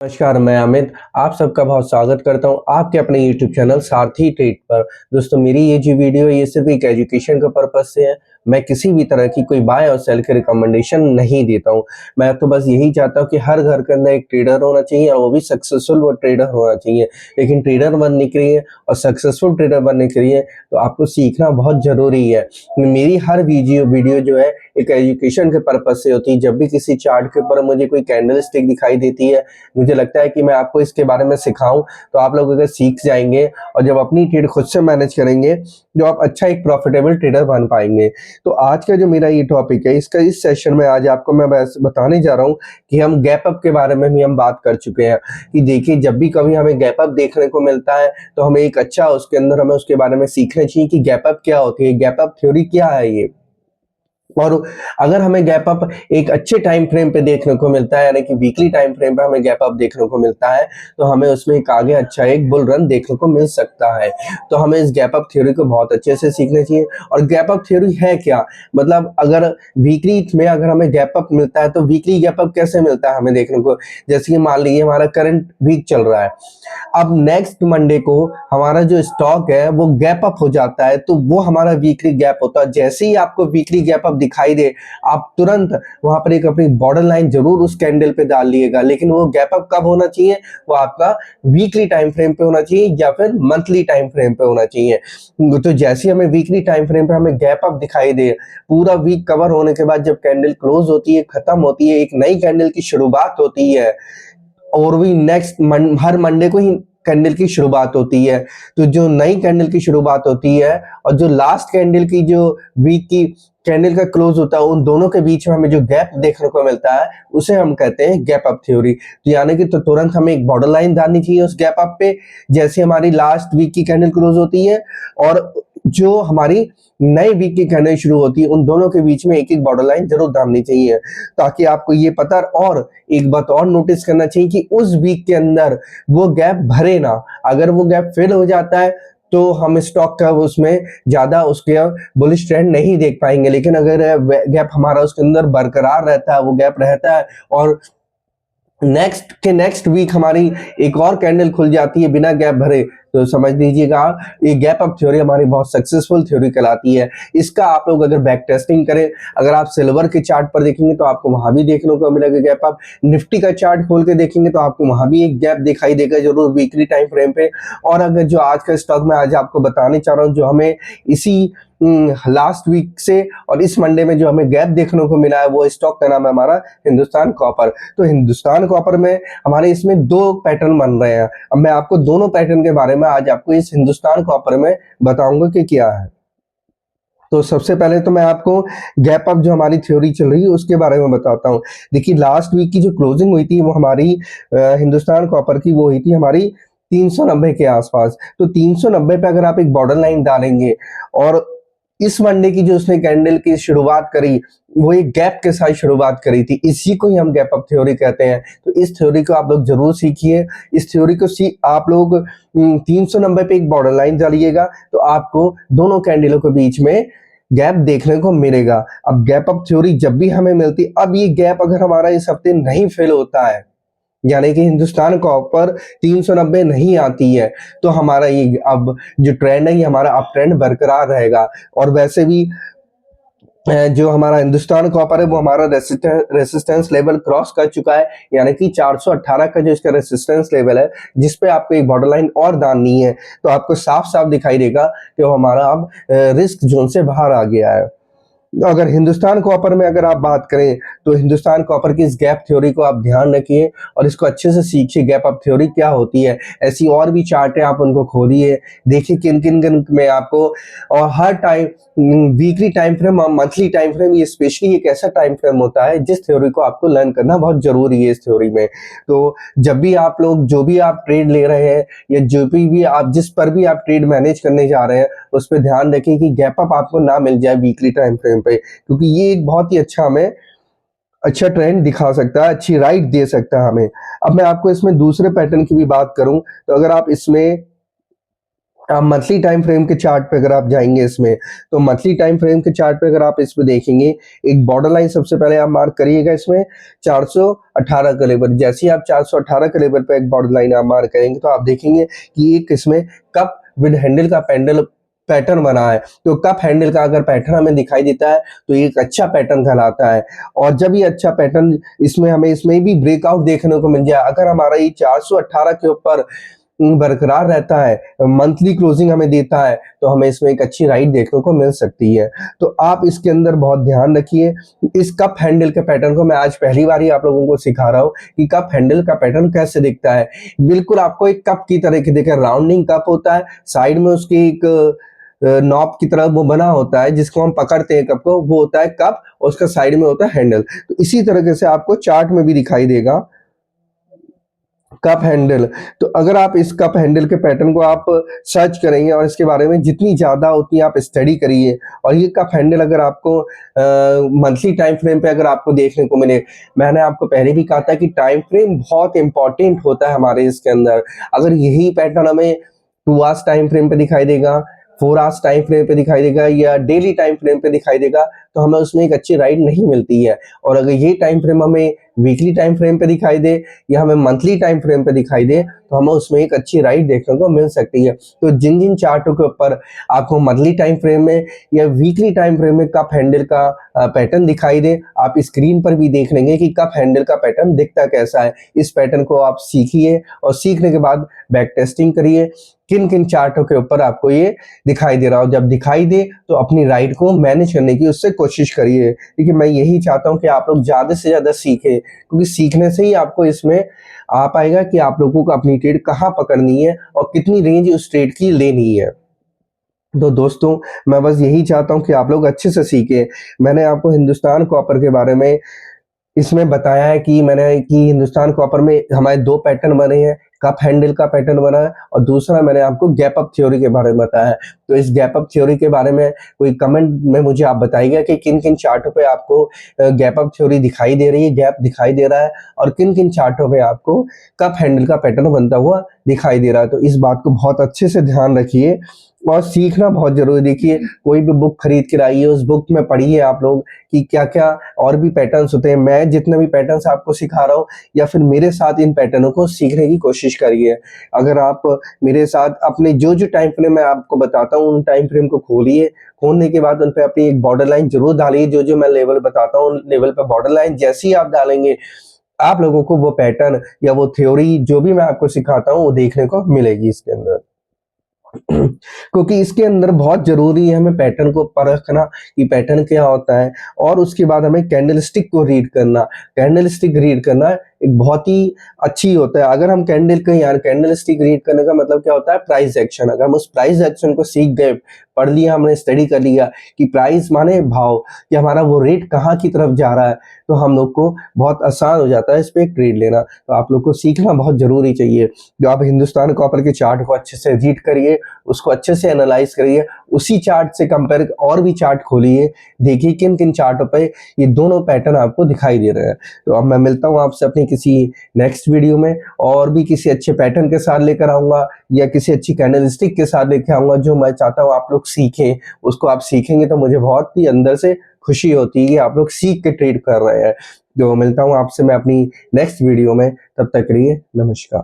नमस्कार, मैं अमित आप सबका बहुत स्वागत करता हूं आपके अपने YouTube चैनल सारथी ट्रेड पर। दोस्तों, मेरी ये जो वीडियो है ये सिर्फ एक एजुकेशन के पर्पज से है। मैं किसी भी तरह की कोई बाय और सेल के रिकमेंडेशन नहीं देता हूं। मैं तो बस यही चाहता हूं कि हर घर के अंदर एक ट्रेडर होना चाहिए और वो भी सक्सेसफुल वो ट्रेडर होना चाहिए। लेकिन ट्रेडर बनने के लिए और सक्सेसफुल ट्रेडर बनने के लिए तो आपको सीखना बहुत ज़रूरी है। मेरी हर वीडियो जो है एक एजुकेशन के पर्पज से होती है। जब भी किसी चार्ट के ऊपर मुझे कोई कैंडल स्टिक दिखाई देती है, मुझे लगता है कि मैं आपको इसके बारे में सिखाऊं, तो आप लोग अगर सीख जाएंगे और जब अपनी ट्रेड खुद से मैनेज करेंगे तो आप अच्छा एक प्रॉफिटेबल ट्रेडर बन पाएंगे। तो आज का जो मेरा ये टॉपिक है, इसका इस सेशन में आज आपको मैं बस बताने जा रहा हूँ कि हम गैप अप के बारे में भी हम बात कर चुके हैं कि देखिए, जब भी कभी हमें गैप अप देखने को मिलता है तो हमें एक अच्छा उसके अंदर हमें उसके बारे में सीखना चाहिए कि गैप अप क्या होती है, गैप अप थ्योरी क्या है ये। और अगर हमें गैप अप एक अच्छे टाइम फ्रेम पे देखने को मिलता है, यानी कि वीकली टाइम फ्रेम पे हमें गैप अप देखने को मिलता है, तो हमें उसमें एक आगे अच्छा एक बुल रन देखने को मिल सकता है। तो हमें इस गैप अप थ्योरी को बहुत अच्छे से सीखना चाहिए। और गैप अप थ्योरी है क्या, मतलब अगर वीकली में अगर हमें गैप अप मिलता है तो वीकली गैप अप कैसे मिलता है हमें देखने को। जैसे कि मान लीजिए हमारा करंट वीक चल रहा है, अब नेक्स्ट मंडे को हमारा जो स्टॉक है वो गैप अप हो जाता है, तो वो हमारा वीकली गैप होता है। जैसे ही आपको वीकली गैप अप दिखाई दे, आप तुरंत वहां पर एक अपनी बॉर्डर लाइन जरूर उस कैंडल पे डाल लिएगा। लेकिन वो गैप अप कब होना चाहिए, वो आपका वीकली टाइम फ्रेम पे होना चाहिए या फिर मंथली टाइम फ्रेम पे होना चाहिए। तो जैसे ही हमें वीकली टाइम फ्रेम पे हमें गैप अप दिखाई दे, पूरा वीक कवर होने के बाद जब कैंडल क्लोज होती है, खत्म होती है, एक नई कैंडल की शुरुआत होती है, और भी नेक्स्ट हर मंडे को ही कैंडल की शुरुआत होती है। तो जो नई कैंडल की शुरुआत होती है और जो लास्ट कैंडल की जो वीक की कैंडल का क्लोज होता है, उन दोनों के बीच में हमें जो गैप देखने को मिलता है उसे हम कहते हैं गैप अप थ्योरी। तो यानी कि तो तुरंत हमें एक बॉर्डर लाइन डालनी चाहिए उस गैप अप पे, जैसे हमारी लास्ट वीक की कैंडल क्लोज होती है और जो हमारी नई वीक की कैंडल शुरू होती है, उन दोनों के बीच में एक एक बॉर्डर लाइन जरूर डालनी चाहिए, ताकि आपको ये पता। और एक बात और नोटिस करना चाहिए कि उस वीक के अंदर वो गैप भरे ना। अगर वो गैप फिल हो जाता है तो हम स्टॉक का उसमें ज्यादा उसके बुलिश ट्रेंड नहीं देख पाएंगे। लेकिन अगर गैप हमारा उसके अंदर बरकरार रहता है, वो गैप रहता है और नेक्स्ट वीक हमारी एक और कैंडल खुल जाती है बिना गैप भरे, तो समझ लीजिएगा ये गैप अप थ्योरी हमारी बहुत सक्सेसफुल थ्योरी कहलाती है। इसका आप लोग अगर बैक टेस्टिंग करें, अगर आप सिल्वर के चार्ट पर देखेंगे तो आपको वहां भी देखने को मिलेगा गैप अप। निफ्टी का चार्ट खोल के देखेंगे तो आपको वहां भी एक गैप दिखाई देगा जरूर वीकली टाइम फ्रेम पे। और अगर जो आज का स्टॉक मैं आज आपको बताने चाह रहा हूँ, जो हमें इसी लास्ट वीक से और इस मंडे में जो हमें गैप देखने को मिला है, वो स्टॉक का नाम है हमारा हिंदुस्तान कॉपर। तो हिंदुस्तान कॉपर में हमारे इसमें दो पैटर्न बन रहे हैं। अब मैं आपको दोनों पैटर्न के बारे में आज आपको इस हिंदुस्तान कॉपर में बताऊंगा कि क्या है। तो सबसे पहले तो मैं आपको गैप अप जो हमारी थ्योरी चल रही है उसके बारे में बताता हूँ। देखिए, लास्ट वीक की जो क्लोजिंग हुई थी वो हमारी हिंदुस्तान कॉपर की वो हुई थी हमारी 390 के आसपास। तो 390 पे अगर आप एक बॉर्डर लाइन डालेंगे और इस मंडे की जो उसने कैंडल की शुरुआत करी, वो एक गैप के साथ शुरुआत करी थी, इसी को ही हम गैप अप थ्योरी कहते हैं। तो इस थ्योरी को आप लोग जरूर सीखिए। इस थ्योरी को आप लोग 390 पे एक बॉर्डर लाइन डालिएगा तो आपको दोनों कैंडलों के बीच में गैप देखने को मिलेगा। अब गैप अप थ्योरी जब भी हमें मिलती, अब ये गैप अगर हमारा इस हफ्ते नहीं फेल होता है, यानी कि हिंदुस्तान कॉपर 390 नहीं आती है, तो हमारा ये अब जो ट्रेंड है ये हमारा अप ट्रेंड बरकरार रहेगा। और वैसे भी जो हमारा हिंदुस्तान कॉपर है वो हमारा रेसिस्टेंस लेवल क्रॉस कर चुका है, यानी कि 418 का जो इसका रेसिस्टेंस लेवल है, जिस पे आपको एक बॉर्डर लाइन और डालनी है, तो आपको साफ साफ दिखाई देगा कि वो हमारा अब रिस्क जोन से बाहर आ गया है। अगर हिंदुस्तान कॉपर में अगर आप बात करें तो हिंदुस्तान कॉपर की इस गैप थ्योरी को आप ध्यान रखिए और इसको अच्छे से सीखिए, गैप अप थ्योरी क्या होती है। ऐसी और भी चार्ट है, आप उनको खोलिए, देखिए किन किन में आपको। और हर टाइम वीकली टाइम फ्रेम और मंथली टाइम फ्रेम, ये स्पेशली एक ऐसा टाइम फ्रेम होता है जिस थ्योरी को आपको लर्न करना बहुत जरूरी है इस थ्योरी में। तो जब भी आप लोग जो भी आप ट्रेड ले रहे हैं या जो भी आप जिस पर भी आप ट्रेड मैनेज करने जा रहे हैं, उस पर ध्यान रखें कि गैप अप आपको ना मिल जाए वीकली टाइम फ्रेम पे, क्योंकि ये एक बहुत ही अच्छा हमें अच्छा ट्रेंड दिखा सकता है, अच्छी राइट दे सकता है हमें। अब मैं आपको इसमें दूसरे पैटर्न की भी बात करूं तो अगर आप इसमें आप मंथली टाइम फ्रेम के चार्ट पे अगर आप जाएंगे इसमें, तो मंथली टाइम फ्रेम के चार्ट पे अगर आप इसमें देखेंगे, एक बॉर्डर लाइन सबसे पहले आप मार्क करिएगा इसमें 418 के लेवल। जैसे ही आप 418 के लेवल पे एक बॉर्डर लाइन आप मार्क करेंगे, तो आप देखेंगे कि एक इसमें कप विद हैंडल का पेंडल पैटर्न बना है। तो कप हैंडल का अगर पैटर्न हमें दिखाई देता है तो ये एक अच्छा पैटर्न कहलाता है। और जब ये अच्छा पैटर्न इसमें हमें इसमें भी ब्रेकआउट देखने को मिल जाए, अगर हमारा ये 418 के ऊपर बरकरार रहता है, मंथली क्लोजिंग हमें देता है, तो हमें इसमें एक अच्छी राइट देखने को मिल सकती है। तो आप इसके अंदर बहुत ध्यान रखिए। इस कप हैंडल के पैटर्न को मैं आज पहली बार ही आप लोगों को सिखा रहा हूँ कि कप हैंडल का पैटर्न कैसे दिखता है। बिल्कुल आपको एक कप की तरह की दिखे, राउंडिंग कप होता है, साइड में उसकी एक नॉब की तरह वो बना होता है जिसको हम पकड़ते हैं कप को, वो होता है कप, और उसका साइड में होता है हैंडल। तो इसी तरीके से आपको चार्ट में भी दिखाई देगा कप हैंडल। तो अगर आप इस कप हैंडल के पैटर्न को आप सर्च करेंगे और इसके बारे में जितनी ज़्यादा उतनी आप स्टडी करिए, और ये कप हैंडल अगर आपको मंथली टाइम फ्रेम पे अगर आपको देखने को मिले, मैंने आपको पहले भी कहा था कि टाइम फ्रेम बहुत इंपॉर्टेंट होता है हमारे इसके अंदर। अगर यही पैटर्न हमें 2 आवर्स टाइम फ्रेम पे दिखाई देगा, 4 आवर्स टाइम फ्रेम पे दिखाई देगा, या डेली टाइम फ्रेम पे दिखाई देगा, तो हमें उसमें एक अच्छी राइड नहीं मिलती है। और अगर ये टाइम फ्रेम हमें वीकली टाइम फ्रेम पे दिखाई दे या हमें मंथली टाइम फ्रेम पे दिखाई दे, तो हमें उसमें एक अच्छी राइड देखने को मिल सकती है। तो जिन जिन चार्टों के ऊपर आपको मंथली टाइम फ्रेम में या वीकली टाइम फ्रेम में कप हैंडल का पैटर्न दिखाई दे, आप स्क्रीन पर भी देख लेंगे कि कप हैंडल का पैटर्न दिखता कैसा है। इस पैटर्न को आप सीखिए और सीखने के बाद बैक टेस्टिंग करिए किन किन चार्टों के ऊपर आपको ये दिखाई दे रहा हो। जब दिखाई दे तो अपनी राइड को मैनेज करने की उससे कोशिश करिए। देखिए, मैं यही चाहता हूँ कि आप लोग ज़्यादा से ज़्यादा सीखें, क्योंकि सीखने से ही आपको इसमें आ पाएगा कि आप लोगों को अपनी ट्रेड कहाँ पकड़नी है और कितनी रेंज उस ट्रेड की लेनी है। तो दोस्तों, मैं बस यही चाहता हूँ कि आप लोग अच्छे से सीखें। मैंने आपको हिंदुस्तान कॉपर के बारे में इसमें बताया है कि मैंने कि हिंदुस्तान कॉपर में हमारे 2 पैटर्न बने हैं, कप हैंडल का पैटर्न बना है और दूसरा मैंने आपको गैप अप थ्योरी के बारे में बताया है। तो इस गैप अप थ्योरी के बारे में कोई कमेंट में मुझे आप बताइएगा कि किन किन चार्टों पे आपको गैप अप थ्योरी दिखाई दे रही है, गैप दिखाई दे रहा है, और किन किन चार्टों पे आपको कप हैंडल का पैटर्न बनता हुआ दिखाई दे रहा है। तो इस बात को बहुत अच्छे से ध्यान रखिए और सीखना बहुत जरूरी। देखिए, कोई भी बुक खरीद के लाइए, उस बुक में पढ़िए आप लोग कि क्या क्या और भी पैटर्न्स होते हैं। मैं जितने भी पैटर्न्स आपको सिखा रहा हूँ, या फिर मेरे साथ इन पैटर्नों को सीखने की कोशिश करिए। अगर आप मेरे साथ अपने जो जो टाइम फ्रेम मैं आपको बताता हूँ, उन टाइम फ्रेम को खोलिए, खोलने के बाद उन पे अपनी एक बॉर्डर लाइन जरूर डालिए। जो जो मैं लेवल बताता हूँ, उन लेवल पर बॉर्डर लाइन जैसे ही आप डालेंगे, आप लोगों को वो पैटर्न या वो थ्योरी जो भी मैं आपको सिखाता हूँ वो देखने को मिलेगी इसके अंदर। क्योंकि इसके अंदर बहुत जरूरी है हमें पैटर्न को परखना कि पैटर्न क्या होता है, और उसके बाद हमें कैंडलस्टिक को रीड करना। कैंडलस्टिक रीड करना एक बहुत ही अच्छी होता है। अगर हम कैंडलस्टिक रीड करने का मतलब क्या होता है, प्राइस एक्शन। अगर हम उस प्राइस एक्शन को सीख गए, पढ़ लिया, हमने स्टडी कर लिया कि प्राइस माने भाव, कि हमारा वो रेट कहाँ की तरफ जा रहा है, तो हम लोग को बहुत आसान हो जाता है इस पे ट्रेड लेना। तो आप लोग को सीखना बहुत जरूरी चाहिए। जो आप हिंदुस्तान कॉपर के चार्ट को अच्छे से रीड करिए, उसको अच्छे से एनालाइज करिए, उसी चार्ट से कंपेयर और भी चार्ट खोलिए, देखिए किन किन चार्टों पे ये दोनों पैटर्न आपको दिखाई दे रहे हैं। तो अब मैं मिलता हूँ आपसे अपनी किसी नेक्स्ट वीडियो में, और भी किसी अच्छे पैटर्न के साथ लेकर आऊंगा, या किसी अच्छी कैंडलस्टिक के साथ लेकर आऊंगा जो मैं चाहता हूँ आप लोग सीखें। उसको आप सीखेंगे तो मुझे बहुत ही अंदर से खुशी होती है कि आप लोग सीख के ट्रेड कर रहे हैं। तो मिलता हूँ आपसे मैं अपनी नेक्स्ट वीडियो में, तब तक के लिए नमस्कार।